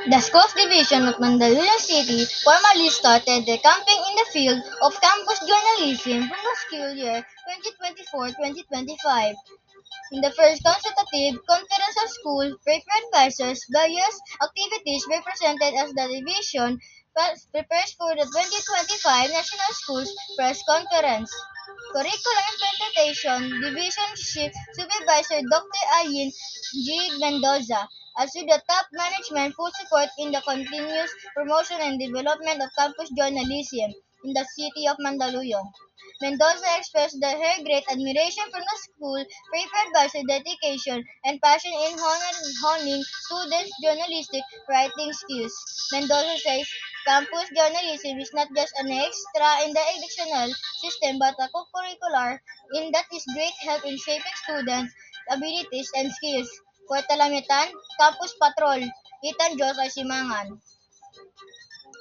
The Schools Division of Mandaluyong City formally started the campaign in the field of campus journalism from the school year 2024-2025. In the first consultative conference of school paper advisors, various activities were presented as the division prepares for the 2025 National Schools Press Conference. Curriculum Implementation Division Chief Supervisor Dr. Ayin G. Mendoza assured the top management full support in the continuous promotion and development of campus journalism in the city of Mandaluyong. Mendoza expressed her great admiration for the school, favored by her dedication and passion in honing students' journalistic writing skills. Mendoza says campus journalism is not just an extra in the educational system but a co-curricular in that is great help in shaping students' abilities and skills. For Talamitan, Campus Patrol, Ethan Diyos ay simangan.